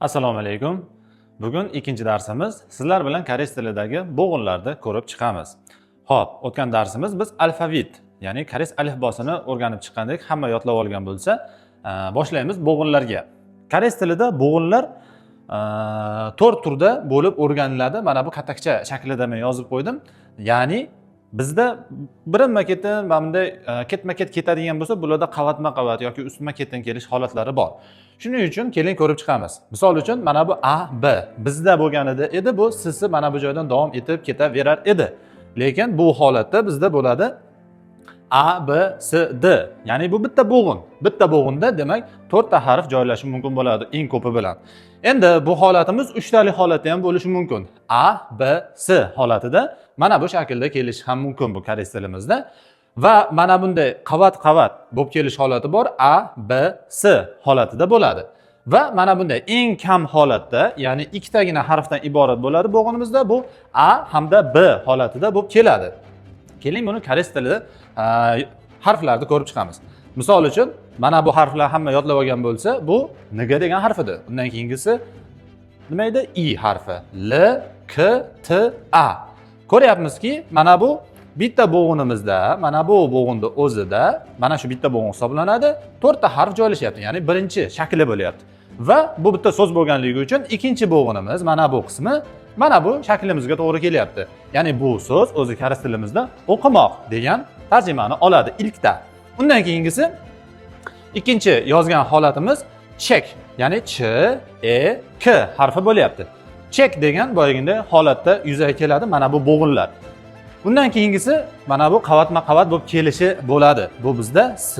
Assalomu alaykum. Bugun ikkinchi darsimiz. Sizlar bilan koreys tilidagi bo'g'inlarni ko'rib chiqamiz. Xo'p, o'tgan darsimiz biz alfavit, ya'ni koreys alifbosini o'rganib chiqqandik. Hamma yodlab olgan bo'lsa, boshlaymiz bo'g'inlarga. Koreys tilida bo'g'inlar 4 turda bo'lib o'rganiladi. Mana bu katakcha shaklida men yozib qo'ydim. Ya'ni bizda birinma-ketin mana bunday ketma-ket ketadigan bo'lsa, bularda qavatma-qavat yoki ustma-ketdan kelish holatlari bor. Shuning uchun keling ko'rib chiqamiz. Misol uchun mana bu A, B bizda bo'lgan edi, bu S'si mana bu joydan davom etib ketaverar edi. Lekin bu holatda bizda bo'ladi A, B, S, D. Ya'ni bu bitta bo'g'in. Bitta bo'g'inda demak 4 ta harf joylashi mumkin bo'ladi eng ko'pi bilan. Endi bu holatimiz 3 tali holatda ham bo'lishi mumkin. A, B, S holatida mana bu shaklda kelishi ham mumkin bu koreys tilimizda. Va mana bunday qavat-qavat bo'lib kelish holati bor. A, B, S holatida bo'ladi. Va mana bunday eng kam holatda, ya'ni ikkitagina harfdan iborat bo'ladi bo'g'inimizda, bu A hamda B holatida bo'lib keladi. Keling buni koreys tilida harflarni ko'rib chiqamiz. Misol uchun mana bu harflar hamma yodlab olgan bo'lsa, bu N degan harf edi. Undan keyingisi nima edi? I harfi. L, K, T, A. Ko'ryapmizki, mana bu bitta bo'g'inimizda, mana bu bo'g'inning o'zida, mana shu bitta bo'g'in hisoblanadi, 4 ta harf joylashyapti, ya'ni birinchi shakli bo'lyapti. Va bu bitta so'z bo'lganligi uchun ikkinchi bo'g'inimiz mana bu qismi mana bu shaklimizga to'g'ri kelyapti. Ya'ni bu so'z o'zi koreys tilimizda o'qimoq degan tarjimani oladi ilkda. Undan keyingisi ikkinchi yozgan holatimiz chek, ya'ni Ch, E, K harfi bo'lyapti. Chek degan boyagina holatda yuzaga keladi mana bu bo'g'inlar. Undan keyingisi mana bu qavatma-qavat bo'lib kelishi bo'ladi. Bu bizda S,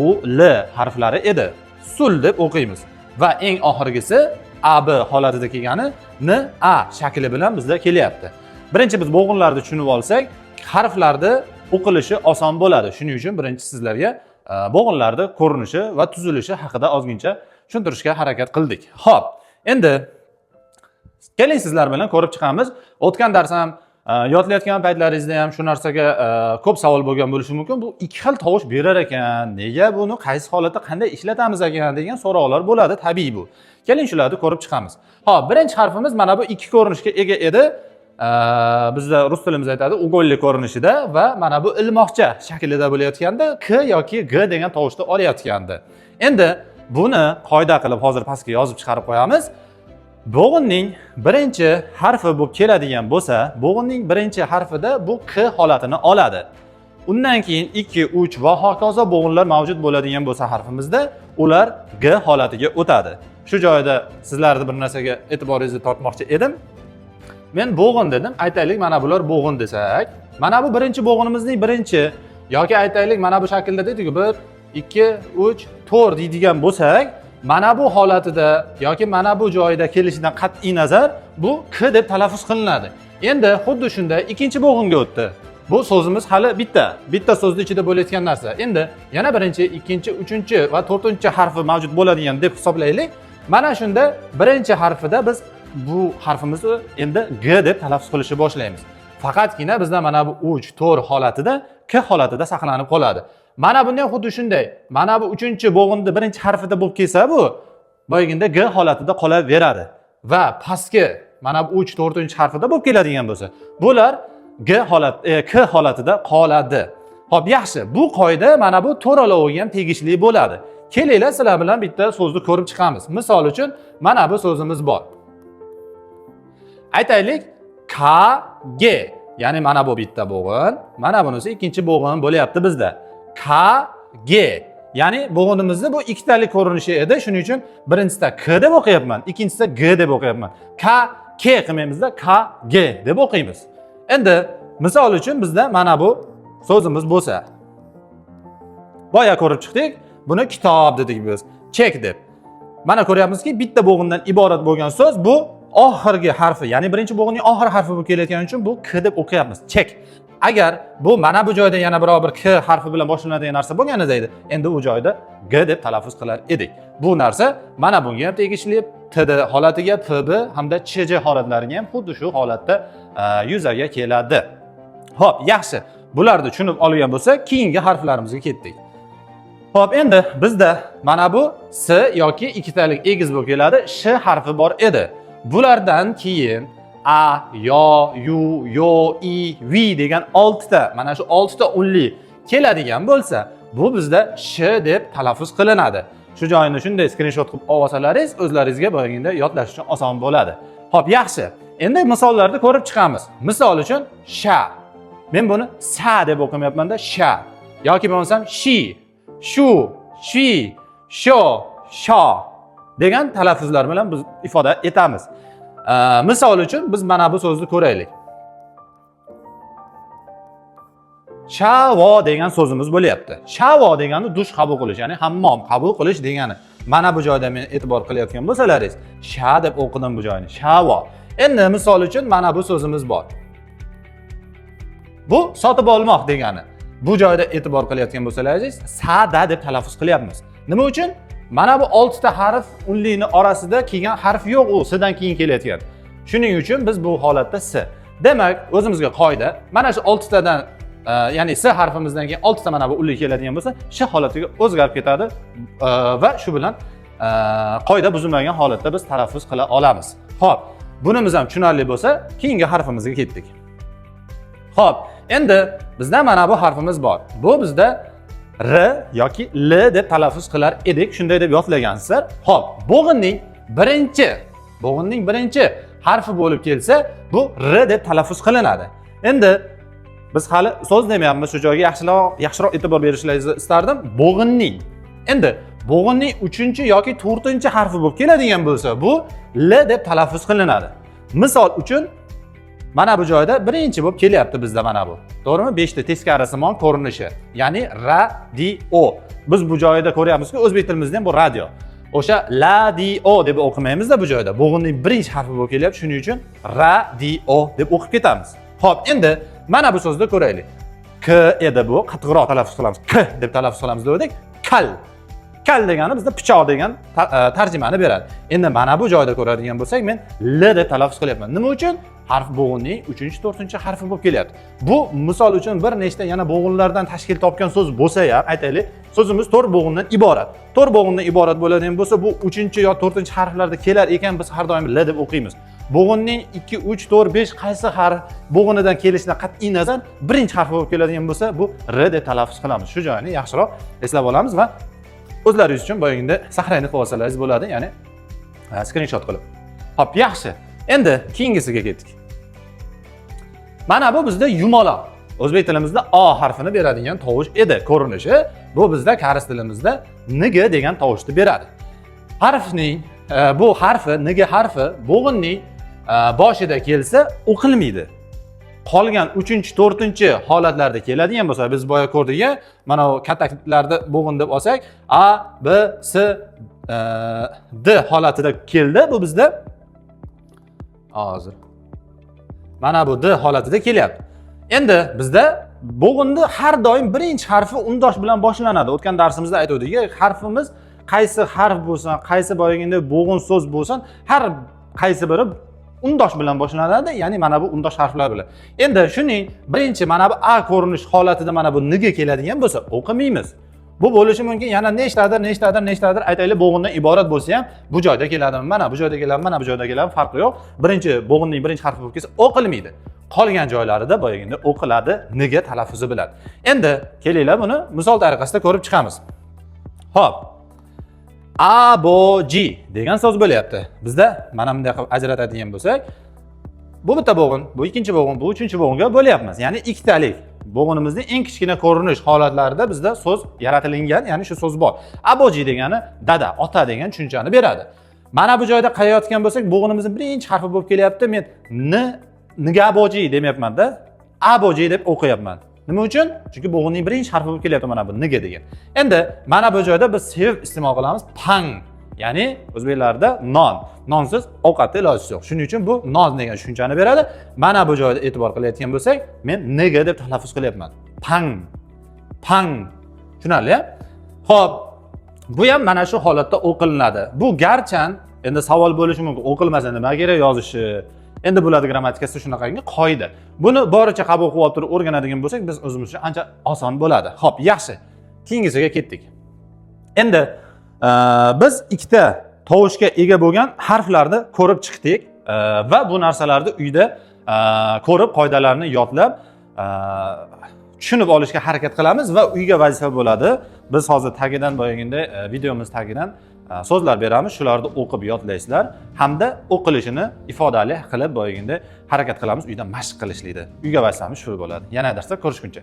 U, L harflari edi. Sul deb o'qiymiz. Va eng oxirgisi A, B holatida kelgani N, A shakli bilan bizda kelyapti. Birinchi biz bo'g'inlarni tushunib olsak, harflarni o'qilishi oson bo'ladi. Shuning uchun birinchi sizlarga bo'g'inlarni ko'rinishi va tuzilishi haqida ozgincha tushuntirishga harakat qildik. Xo'p, endi keling sizlar bilan ko'rib chiqamiz. O'tgan dars ham yodlayotgan paytlaringizda ham shu narsaga ko'p savol bo'lgan bo'lishi mumkin. Bu ikki xil tovush berar ekan. Nega buni qaysi holatda qanday ishlatamiz ekan degan so'rovlar bo'ladi, tabiiy bu. Keling shularni ko'rib chiqamiz. Xo'p, birinchi harfimiz mana bu ikki ko'rinishga ega edi. Bizda rus tilimiz aytadi ugollik ko'rinishida va mana bu ilmoqcha shaklida bo'layotganda K yoki G degan tovushni olayotgandi. Endi buni qoida qilib hozir pastga yozib chiqarib qo'yamiz. Bo'g'inning birinchi harfi bo'lib keladigan bo'lsa, bo'g'inning birinchi harfida bu K holatini oladi. Undan keyin 2, 3 va hokazo bo'g'inlar mavjud bo'ladigan bo'lsa harfimizda, ular G holatiga o'tadi. Shu joyda sizlarni bir narsaga e'tiboringizni tortmoqchi edim. Men bo'g'in dedim. Aytaylik, mana bular bo'g'in desak, mana bu birinchi bo'g'inimizning birinchi yoki aytaylik mana bu shaklda dedik-ku 1, 2, 3, 4 deydigan bo'lsak, mana bu holatida yoki mana bu joyida kelishidan qat'iy nazar bu K deb talaffuz qilinadi. Endi xuddi shunda ikkinchi bo'g'inga o'tdi. Bu so'zimiz hali bitta so'zning ichida bo'layotgan narsa. Endi yana birinchi, ikkinchi, uchinchi va to'rtinchi harfi mavjud bo'ladigan deb hisoblaylik. Mana shunda birinchi harfida biz bu harfimizni endi G deb talaffuz qilishni boshlaymiz. Faqatgina bizda mana bu 3, 4 holatida K holatida saqlanib qoladi. Mana bunda ham xuddi shunday. Mana bu 3-bo'g'inning birinchi harfida bo'lib kelsa, bu boyaganda G holatida qolaveradi. Va pastki mana bu 3-4-harfida bo'lib keladigan bo'lsa, bular K holatida qoladi. Xo'p, yaxshi. Bu qoida mana bu to'raloviga ham tegishli bo'ladi. Kelinglar sizlar bilan bitta so'zni ko'rib chiqamiz. Misol uchun mana bu so'zimiz bor. Aytaylik K, G. Ya'ni mana bu bitta bo'g'in, mana bunisi ikkinchi bo'g'in bo'lyapti bizda. K, G. Ya'ni bo'g'inimizni bu ikkitalik ko'rinishi edi. Shuning uchun birinchisida K deb o'qiyapman, ikkinchisida G deb o'qiyapman. K, K qilmaymizda K, G deb o'qiymiz. Endi misol uchun bizda mana bu so'zimiz bo'lsa, boya ko'rib chiqdik, buni kitob dedik biz, chek deb. Mana ko'ryapmizki, bitta bo'g'indan iborat bo'lgan so'z bu oxirgi harfi, ya'ni birinchi bo'g'inning oxir harfi bo'lib kelayotgani uchun bu K deb o'qiyapmiz, chek. Agar bu mana bu joyda yana biror bir K harfi bilan boshlanadigan narsa bo'lganida edi, endi u joyda G deb talaffuz qilar edik. Bu narsa mana bunga ham tegishli, TD holatiga, PB hamda CJ holatlariga ham xuddi shu holatda yuzaga keladi. Xo'p, yaxshi. Bularni tushunib olgan bo'lsak, keyingi harflarimizga ketdik. Xo'p, endi bizda mana bu s yoki ikkitalik egiz bo'lib keladi, sh harfi bor edi. Bulardan keyin a, yo, yu, yo, i, vi degan 6 ta, mana shu 6 ta unli keladigan bo'lsa, bu bizda sh deb talaffuz qilinadi. Shu joyini shunday skrinshot qilib olsalaringiz, o'zlaringizga bo'lganda yodlash uchun oson bo'ladi. Xo'p, yaxshi. Endi misollarni ko'rib chiqamiz. Misol uchun sha. Men buni sa deb o'qimayapman-da, sha. Yoki bo'lmasam shi, shu, shi, sho, sho degan talaffuzlar bilan biz ifoda etamiz. Misol uchun biz mana bu so'zni ko'raylik. Shavo degan so'zimiz bo'lyapti. Shavo degani dush qabul qilish, ya'ni hammom qabul qilish degani. Mana bu joyda men e'tibor qilayotgan bo'lsalaringiz, sha deb o'qidim bu joyni. Shavo. Endi misol uchun mana bu so'zimiz bor. Bu sotib olmoq degani. Bu joyda e'tibor qilayotgan bo'lsalaringiz, sada deb talaffuz qilyapmiz. Nima uchun? Mana bu 6 ta harf unlining orasida kelgan harf yo'q, u s'dan keyin kelayotgan. Shuning uchun biz bu holatda s. Demak, o'zimizga qoida, mana shu 6 tadan ya'ni s harfimizdan keyin 6 ta mana bu unli keladigan bo'lsa, sh holatiga o'zgarib ketadi va shu bilan qoida buzilmagan holatda biz talaffuz qila olamiz. Xo'p, bunimiz ham tushunarli bo'lsa, keyingi harfimizga ketdik. Xo'p, endi bizda mana bu harfimiz bor. Bu bizda r yoki l deb talaffuz qilar edik, shunday deb yodlagansizlar. Xo'p, bo'g'inning birinchi harfi bo'lib kelsa, bu r deb talaffuz qilinadi. Endi biz hali so'z demayapmiz, shu joyga yaxshiroq e'tibor berishlaringizni istardim. Bo'g'inning. Endi bo'g'inning 3-chi yoki 4-chi harfi bo'lib keladigan bo'lsa, bu l deb talaffuz qilinadi. Misol uchun mana bu joyda birinchi bo'lib kelyapti bizda mana bu. To'g'rimi? 5 ta teskarisimon ko'rinishi, ya'ni radio. Biz bu joyda ko'ryapmizki, o'zbek tilimizda ham bu radio. O'sha la-di-o deb o'qimaymiz-da bu joyda. Bo'g'inning birinchi harfi bo'lib kelyapti, shuning uchun radio deb o'qib ketamiz. Xo'p, endi mana bu so'zni ko'raylik. K edi bu, qattiqroq talaffuz qilamiz. K deb talaffuz qilamiz dedik. Kal. Kal degani bizda pichoq degan tarjimani beradi. Endi mana bu joyda ko'radigan bo'lsak, men l deb talaffuz qilyapman. Nima uchun? Harf bo'g'inning 3-chi, 4-chi harfi bo'lib kelyapti. Bu misol uchun bir nechta yana bo'g'inlardan tashkil topgan so'z bo'lsa ham, aytaylik, so'zimiz 4 bo'g'indan iborat. 4 bo'g'indan iborat bo'ladigan bo'lsa, bu 3-chi yo 4-chi harflarda kelar ekan, biz har doim l deb o'qiymiz. Bo'g'inning 2, 3, 4, 5 qaysi harf bo'g'inidan kelishidan qat'iy nazar birinchi harfi bo'lib keladigan bo'lsa, bu r deb talaffuz qilamiz. Shu joyini yaxshiroq eslab olamiz va o'zlaringiz uchun boyagida saqlanib qilib olsalaringiz bo'ladi, ya'ni skrinshot qilib. Xo'p, yaxshi. Endi keyingisiga ketdik. Mana bu bizda yumaloq. O'zbek tilimizda o harfini beradigan tovush edi, ko'rinishi. Bu bizda karis tilimizda nig degan tovushni beradi. Harfning bu harfi, nig harfi bo'g'inning boshida kelsa o'qilmaydi. Qolgan 3-chi, 4-chi holatlarda keladigan bo'lsa, biz boya ko'rdik-a, mana bu kataklarni bo'g'in deb olsak, a, b, s, d holatida keldi. Bu bizda hozir mana bu d holatida kelyapti. Endi bizda bo'g'inni har doim birinchi harfi undosh bilan boshlanadi. O'tgan darsimizda aytdik, harfimiz qaysi harf bo'lsin, qaysi boyaganda bo'g'in so'z bo'lsin, har qaysi biri undosh bilan boshlanadi, ya'ni mana bu undosh harflar bilan. Endi shuning birinchi mana bu a ko'rinish holatida mana bu nega keladigan bo'lsa, o'qimaymiz. Bu bo'lishi mumkin, yana nechtadir aytaylik bo'g'indan iborat bo'lsa ham, bu joyda keladimi, mana bu joyda keladimi, mana bu joyda keladimi, farqi yo'q. Birinchi bo'g'inning birinchi harfi bo'lib kelsa, o'qilmaydi. Qolgan joylarida boyaganda o'qiladi, nega talaffuzi bilan. Endi kelinglar buni misol tariqasida ko'rib chiqamiz. Xo'p. Aboji degan so'z bo'lyapti. Bizda mana bunday qilib ajratadigan bo'lsak, bu bitta bo'g'in, bu ikkinchi bo'g'in, bu uchinchi bo'g'inga bo'lyapmiz. Ya'ni ikkitalik bo'g'inimizning eng kichkina ko'rinish holatlarida bizda so'z yaratilingan, ya'ni shu so'z bor. Aboji degani dada, ota degan tushunchani beradi. Mana bu joyda qayayotgan bo'lsak, bo'g'inimizning birinchi harfi bo'lib kelyapti. Men nigaboji demayapman-da, aboji deb o'qiyapman. Nima uchun? Chunki bo'g'inning birinchi harfi bo'lib kelyapti mana bu niga degan. Endi mana bu joyda biz sevib iste'mol qilamiz pang, ya'ni o'zbeklarda non. Nonsiz ovqatda iloji yo'q. Shuning uchun bu non degan tushunchani beradi. Mana bu joyda e'tibor qilayotgan bo'lsak, men nega deb talaffuz qilyapman. Pang. Pang. Tushunarli-a? Xo'p, bu ham mana shu holatda o'qilinadi. Bu garchan endi savol bo'lishi mumkin. O'qilmasa nima kerak yozishi? Endi bo'ladi grammatikasida shunaqangi qoida. Buni boricha qabul qilib olib turib o'rganadigan bo'lsak, biz o'zimiz uchun ancha oson bo'ladi. Xo'p, yaxshi. Keyingisiga ketdik. Endi biz ikkita tovushga ega bo'lgan harflarni ko'rib chiqdik va bu narsalarni uyda ko'rib, qoidalarni yodlab tushunib olishga harakat qilamiz va uyga vazifa bo'ladi. Biz hozir tagidan boyaginda videomiz tagidan so'zlar beramiz, shularni o'qib yodlaysizlar hamda o'qilishini ifodali qilib boyaginda harakat qilamiz uyda mashq qilishlikda. Uyga vazifamiz shu bo'ladi. Yana darsda ko'rishguncha.